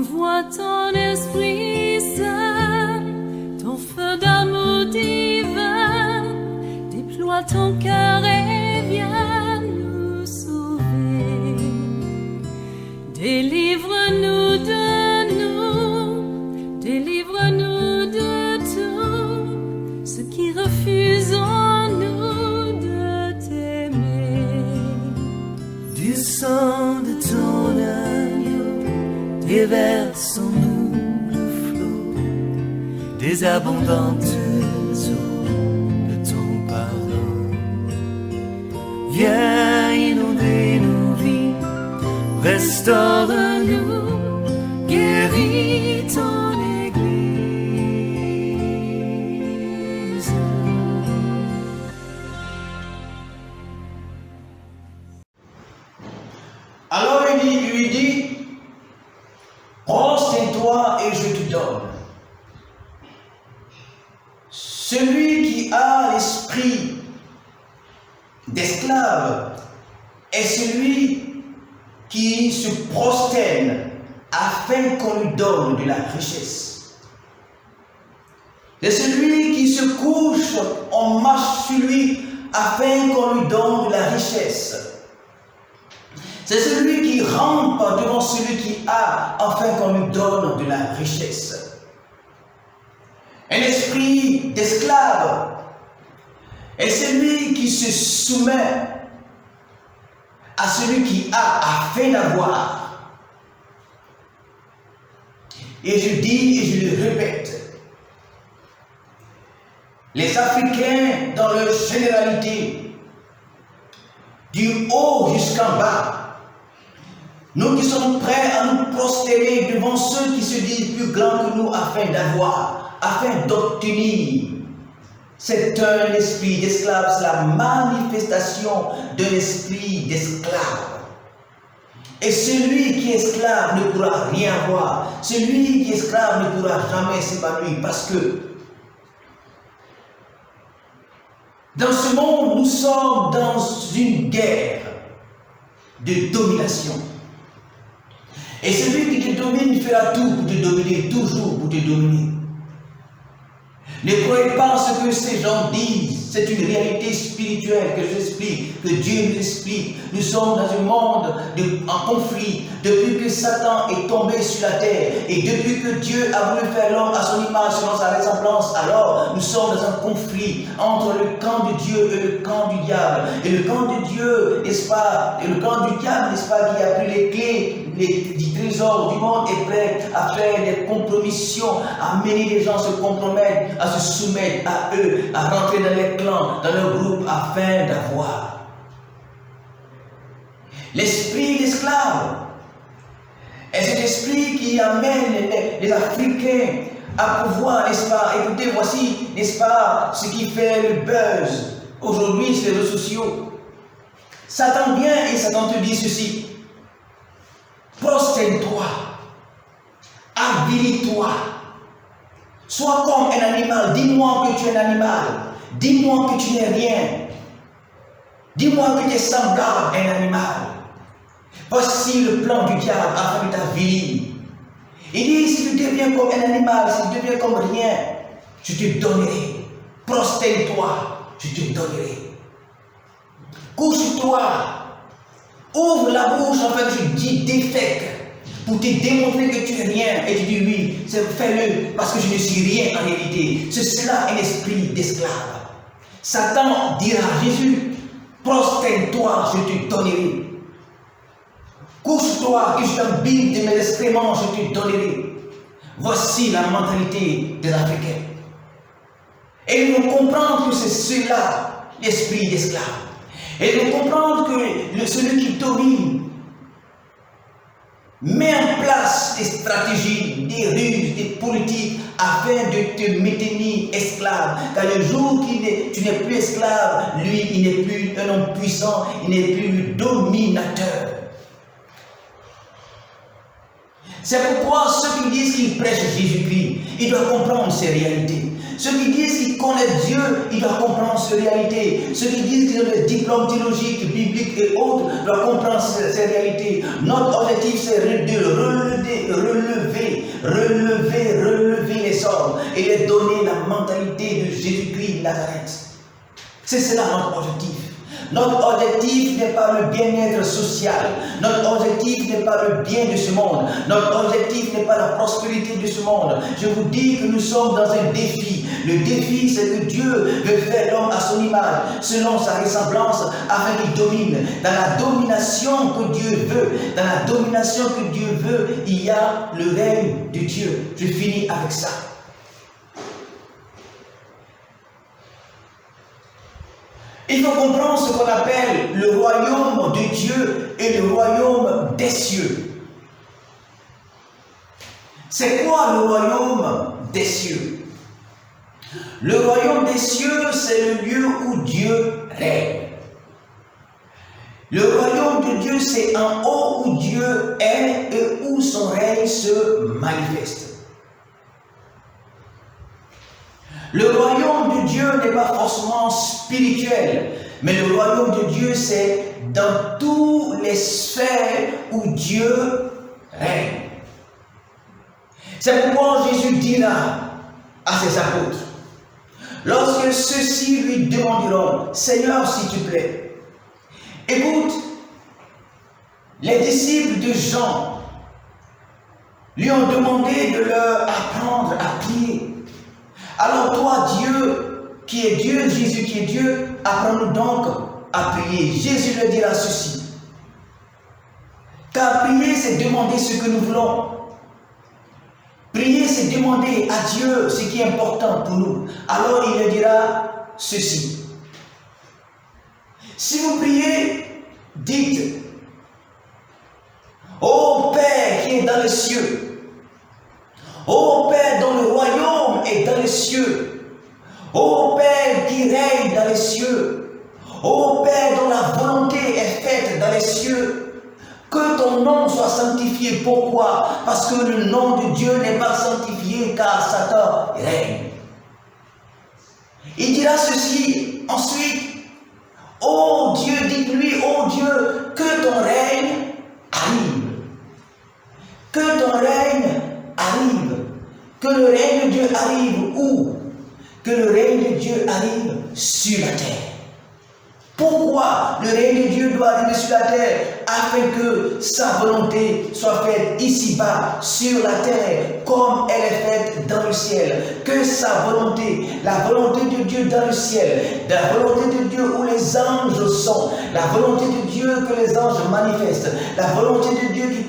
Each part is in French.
Envoie ton esprit saint, ton feu d'amour divin, déploie ton cœur et viens nous sauver. Délivre-nous de nous, délivre-nous de tout ce qui refuse en nous de t'aimer. Du sang de ton agneau, déverse en nous le flot des abondantes eaux de ton pardon. Viens inonder nos vies, restaure-nous, guéris ton Église. Alors il lui dit, prosterne-toi et je te donne. Celui qui a l'esprit d'esclave est celui qui se prosterne afin qu'on lui donne de la richesse. C'est celui qui se couche, on marche sur lui afin qu'on lui donne de la richesse. C'est celui qui rampe devant celui qui a, afin qu'on lui donne de la richesse. Un esprit d'esclave est celui qui se soumet à celui qui a, afin d'avoir. Et je dis et je le répète, les Africains dans leur généralité, du haut jusqu'en bas, nous qui sommes prêts à nous prosterner devant ceux qui se disent plus grands que nous afin d'avoir, afin d'obtenir. C'est un esprit d'esclave, c'est la manifestation d'un esprit d'esclave. Et celui qui est esclave ne pourra rien avoir. Celui qui est esclave ne pourra jamais s'épanouir parce que dans ce monde, nous sommes dans une guerre de domination. Et celui qui te domine fera tout pour te dominer, toujours pour te dominer. Ne croyez pas en ce que ces gens disent, c'est une réalité spirituelle que j'explique, que Dieu nous explique. Nous sommes dans un monde en conflit, depuis que Satan est tombé sur la terre, et depuis que Dieu a voulu faire l'homme à son image, selon sa ressemblance, alors nous sommes dans un conflit entre le camp de Dieu et le camp du diable. Et le camp de Dieu, n'est-ce pas, et le camp du diable, n'est-ce pas, qui a pris les clés du trésor du monde, est prêt à faire des compromissions, à mener les gens à se compromettre, à se soumettre à eux, à rentrer dans les clans, dans leur groupe, afin d'avoir. L'esprit d'esclave est cet esprit qui amène les Africains à pouvoir, n'est-ce pas, écoutez, voici, n'est-ce pas, ce qui fait le buzz aujourd'hui sur les réseaux sociaux. Satan vient et Satan te dit ceci: prosterne-toi, avilis-toi, sois comme un animal, dis-moi que tu es un animal, dis-moi que tu n'es rien, dis-moi que tu es semblable à un animal. Voici le plan du diable afin de t'avilir. Il dit, si tu deviens comme un animal, si tu deviens comme rien, je te donnerai. Prosterne-toi, je te donnerai. Couche-toi, ouvre la bouche afin que je dis défèque, pour te démontrer que tu n'es rien. Et tu dis oui, fais-le parce que je ne suis rien en réalité. C'est cela un esprit d'esclave. Satan dira à Jésus, prosterne-toi, je te donnerai. Couche-toi, que je t'imbibe de mes excréments, je te donnerai. Voici la mentalité des Africains. Et ils vont comprendre que c'est cela, l'esprit d'esclave. Et ils vont comprendre que celui qui domine met en place des stratégies, des ruses, des politiques afin de te maintenir esclave. Car le jour où tu n'es plus esclave, lui, il n'est plus un homme puissant, il n'est plus dominateur. C'est pourquoi ceux qui disent qu'ils prêchent Jésus-Christ, ils doivent comprendre ces réalités. Ceux qui disent qu'ils connaissent Dieu, ils doivent comprendre ces réalités. Ceux qui disent qu'ils ont des diplômes théologiques, bibliques et autres, doivent comprendre ces réalités. Notre objectif, c'est de relever relever les hommes et leur donner la mentalité de Jésus-Christ de Nazareth. C'est cela notre objectif. Notre objectif n'est pas le bien-être social. Notre objectif n'est pas le bien de ce monde. Notre objectif n'est pas la prospérité de ce monde. Je vous dis que nous sommes dans un défi. Le défi, c'est que Dieu veut faire l'homme à son image, selon sa ressemblance, afin qu'il domine. Dans la domination que Dieu veut, il y a le règne de Dieu. Je finis avec ça. Il faut comprendre ce qu'on appelle le royaume de Dieu et le royaume des cieux. C'est quoi le royaume des cieux? Le royaume des cieux, c'est le lieu où Dieu règne. Le royaume de Dieu, c'est en haut où Dieu est et où son règne se manifeste. Le royaume de Dieu n'est pas forcément spirituel, mais le royaume de Dieu, c'est dans toutes les sphères où Dieu règne. C'est pourquoi Jésus dira à ses apôtres, lorsque ceux-ci lui demanderont, Seigneur, s'il te plaît, écoute, les disciples de Jean lui ont demandé de leur apprendre à prier. Alors toi, Dieu, qui est Dieu, Jésus qui est Dieu, apprends-nous donc à prier. Jésus leur dira ceci. Car prier, c'est demander ce que nous voulons. Prier, c'est demander à Dieu ce qui est important pour nous. Alors il leur dira ceci. Si vous priez, dites, ô Père qui est dans les cieux, ô Père dont le royaume est dans les cieux, ô Père qui règne dans les cieux, ô Père dont la volonté est faite dans les cieux, que ton nom soit sanctifié. Pourquoi? Parce que le nom de Dieu n'est pas sanctifié car Satan règne. Il dira ceci ensuite, ô Dieu, dites-lui, ô Dieu, que ton règne arrive. Que ton règne arrive. Que le règne de Dieu arrive où? Que le règne de Dieu arrive sur la terre. Pourquoi le règne de Dieu doit arriver sur la terre? Afin que sa volonté soit faite ici-bas, sur la terre, comme elle est faite dans le ciel. Que sa volonté, la volonté de Dieu dans le ciel, la volonté de Dieu où les anges sont, la volonté de Dieu que les anges manifestent, la volonté de Dieu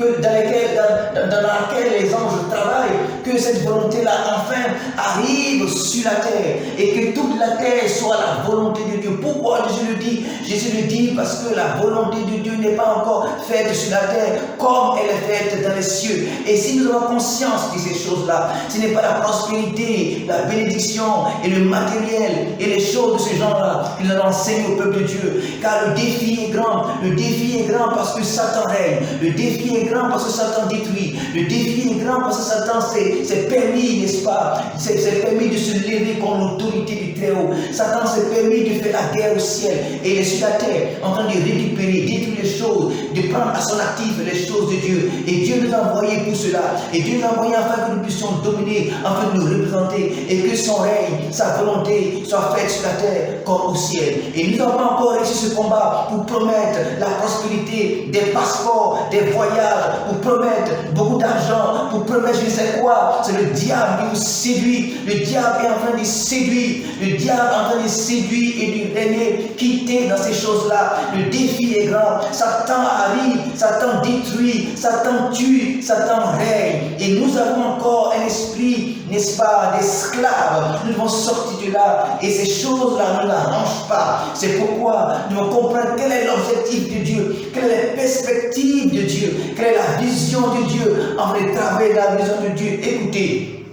dans laquelle les anges travaillent, que cette volonté-là enfin arrive sur la terre et que toute la terre soit la volonté de Dieu. Pourquoi Jésus le dit? Jésus le dit parce que la volonté de Dieu n'est pas encore faite sur la terre comme elle est faite dans les cieux. Et si nous avons conscience de ces choses-là, ce n'est pas la prospérité, la bénédiction et le matériel et les choses de ce genre-là qu'il a enseigné au peuple de Dieu. Car le défi est grand. Le défi est grand parce que Satan règne. Le défi est grand parce que Satan détruit. Le défi est grand parce que Satan s'est permis, n'est-ce pas, s'est permis de se lever contre l'autorité du Très-Haut. Satan s'est permis de faire la guerre au ciel et il est sur la terre en train de récupérer, détruire les choses, de prendre à son actif les choses de Dieu. Et Dieu nous a envoyés pour cela. Et Dieu nous a envoyés afin que nous puissions dominer, afin de nous représenter et que son règne, sa volonté soit faite sur la terre comme au ciel. Et nous n'avons pas encore réussi ce combat pour promettre la prospérité, des passeports, des voyages, pour promettre beaucoup d'argent, pour promettre je ne sais quoi. C'est le diable qui nous séduit. Le diable est en train de séduire. Le diable est en train de séduire et de régner, quitter dans ces choses-là. Le défi est grand. Satan arrive, Satan détruit, Satan tue, Satan règne. Et nous avons encore un esprit, n'est-ce pas, d'esclaves. Nous devons sortir de là. Et ces choses-là ne l'arrangent pas. C'est pourquoi nous devons comprendre quel est l'objectif de Dieu, quelle est la perspective de Dieu, quelle est la vision de Dieu, en train de travailler la vision de Dieu. Écoutez,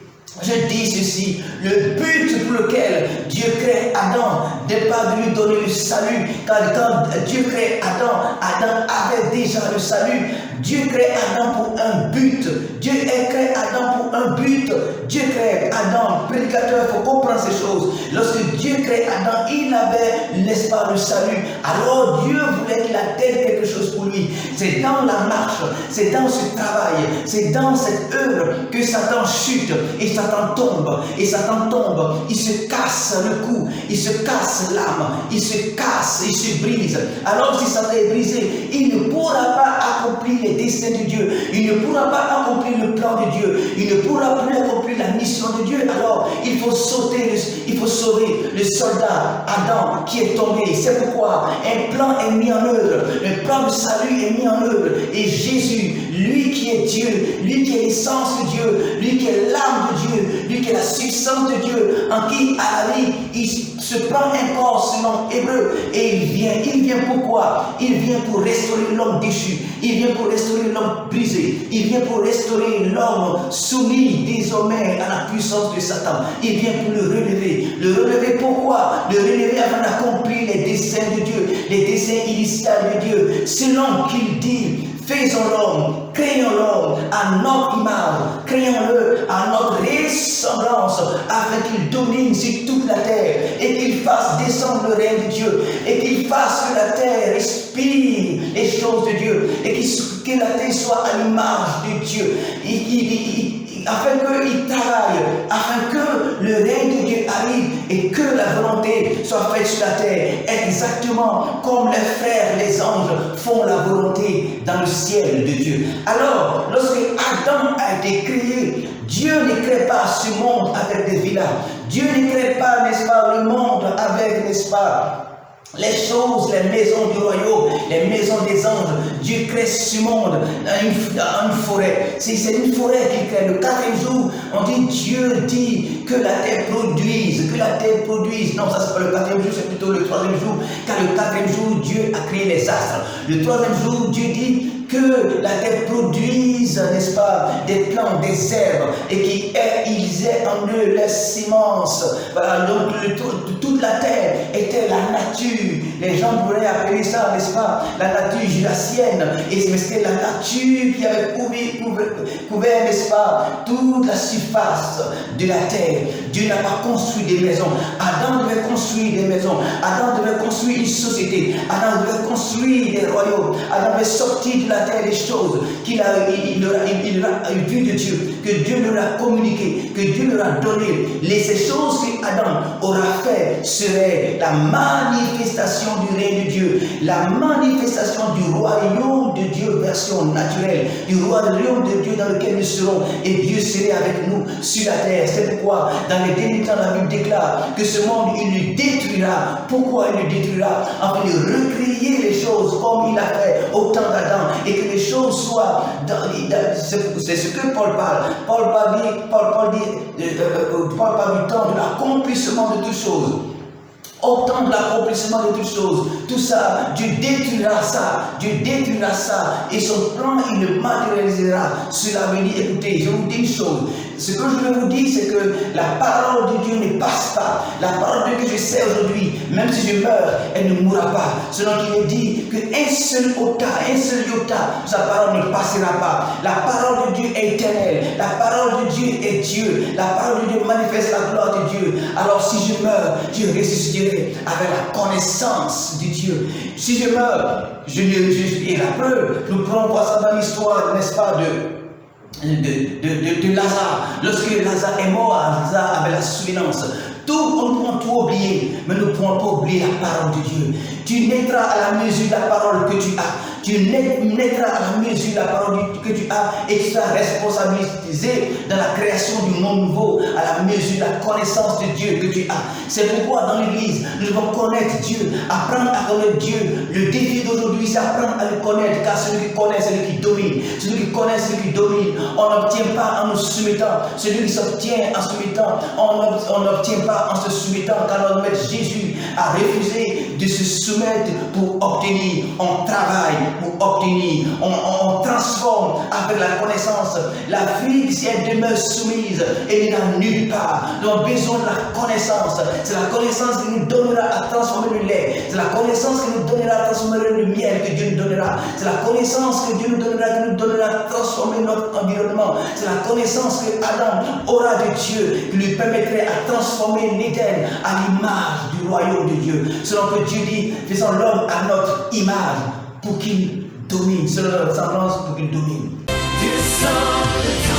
je dis ceci, le but pour lequel Dieu crée Adam n'est pas de lui donner le salut, car quand Dieu crée Adam, Adam avait déjà le salut. Dieu crée Adam pour un but. Dieu crée Adam pour un but. Dieu crée Adam, prédicateur, il faut comprendre ces choses. Lorsque Dieu Dieu crée Adam, il avait, n'est-ce pas, le salut. Alors Dieu voulait qu'il atteigne quelque chose pour lui. C'est dans la marche, c'est dans ce travail, c'est dans cette œuvre que Satan chute et Satan tombe. Et Satan tombe, il se casse le cou, il se casse l'âme, il se casse, il se brise. Alors si Satan est brisé, il ne pourra pas accomplir les desseins de Dieu. Il ne pourra pas accomplir le plan de Dieu. Il ne pourra plus accomplir la mission de Dieu. Alors il faut sauver le soldat Adam qui est tombé. C'est pourquoi un plan est mis en œuvre. Le plan de salut est mis en œuvre. Et Jésus, lui qui est Dieu, lui qui est l'essence de Dieu, lui qui est l'âme de Dieu, lui qui est la substance de Dieu, en qui à la vie, il se prend un corps selon Hébreu et il vient. Il vient pourquoi? Il vient pour restaurer l'homme déchu. Il vient pour restaurer l'homme brisé. Il vient pour restaurer l'homme soumis désormais à la puissance de Satan. Il vient pour le relever. Le relever pourquoi? Le relever afin d'accomplir les desseins de Dieux, les desseins initiaux de Dieu. Selon qu'il dit, faisons l'homme, créons l'homme à notre image, créons-le à notre ressemblance, afin qu'il domine sur toute la terre et qu'il fasse descendre le règne de Dieu et qu'il fasse que la terre respire les choses de Dieu et que la terre soit à l'image de Dieu. Afin qu'il travaille, afin que le règne de Dieu arrive et que la volonté soit faite sur la terre, exactement comme les frères, les anges font la volonté dans le ciel de Dieu. Alors, lorsque Adam a été créé, Dieu ne crée pas ce monde avec des villas. Dieu ne crée pas, n'est-ce pas, le monde avec, n'est-ce pas, les choses, les maisons du royaume, les maisons des anges. Dieu crée ce monde dans une forêt. C'est une forêt qui crée. Le 4e jour, on dit Dieu dit que la terre produise, que la terre produise. Non, ça c'est pas le 4e jour, c'est plutôt le 3e jour. Car le 4e jour, Dieu a créé les astres. Le 3e jour, Dieu dit que la terre produise, n'est-ce pas, des plantes, des herbes, et qu'ils aient en eux la sémence. Voilà, donc toute la terre était la nature. Les gens pourraient appeler ça, n'est-ce pas, la nature jurassienne. Et c'était la nature qui avait couvert, n'est-ce pas, toute la surface de la terre. Dieu n'a pas construit des maisons. Adam devait construire des maisons. Adam devait construire une société. Adam devait construire des royaumes. Adam devait sortir de la terre des choses qu'il a vues de Dieu, que Dieu leur a communiqué, que Dieu leur a donné. Ces choses qu'Adam aura fait seraient la manifestation du règne de Dieu, la manifestation du royaume de Dieu version naturelle, du royaume de Dieu dans lequel nous serons, et Dieu serait avec nous sur la terre. C'est pourquoi dans les derniers temps la Bible déclare que ce monde il le détruira. Pourquoi il le détruira? Afin de recréer les choses comme il a fait au temps d'Adam, et que les choses soient c'est ce que Paul parle. Paul parle du temps de l'accomplissement de toutes choses. Au temps de l'accomplissement de toutes choses, tout ça, Dieu détruira ça, et son plan, il le matérialisera sur l'avenir. Écoutez, je vous dis une chose, ce que je veux vous dire, c'est que la parole de Dieu ne passe pas. La parole de Dieu que je sais aujourd'hui, même si je meurs, elle ne mourra pas. Selon qu'il est dit qu'un seul iota, sa parole ne passera pas. La parole de Dieu est éternelle, la parole de Dieu est Dieu, la parole de Dieu manifeste la gloire de Dieu. Alors si je meurs, je ressusciterai avec la connaissance de Dieu. Si je meurs, et la preuve, nous pouvons voir ça dans l'histoire, n'est-ce pas, de Lazare. Lorsque Lazare est mort, Lazare avait la souvenance. On peut tout oublier, mais nous ne pouvons pas oublier la parole de Dieu. Tu naîtras à la mesure de la parole que tu as. Tu naîtras à la mesure de la parole que tu as, et tu seras responsabilisé dans la création du monde nouveau à la mesure de la connaissance de Dieu que tu as. C'est pourquoi dans l'Église, nous devons connaître Dieu, apprendre à connaître Dieu. Le défi d'aujourd'hui, c'est apprendre à le connaître, car celui qui connaît, c'est celui qui domine. Celui qui connaît, c'est celui qui domine. On n'obtient pas en nous soumettant. Celui qui s'obtient en soumettant, on n'obtient pas en se soumettant, car notre Maître Jésus a refusé de se soumettre pour obtenir. On travaille, pour obtenir. On transforme avec la connaissance. La vie, si elle demeure soumise, elle n'ira nulle part. Nous avons besoin de la connaissance. C'est la connaissance qui nous donnera à transformer le lait. C'est la connaissance qui nous donnera à transformer le miel que Dieu nous donnera. C'est la connaissance que Dieu nous donnera à transformer notre environnement. C'est la connaissance que Adam aura de Dieu qui lui permettrait à transformer l'Éden à l'image du royaume de Dieu. Selon que Dieu dit, faisons l'homme à notre image pour qu'il domine, selon notre ressemblance pour qu'il domine. Descends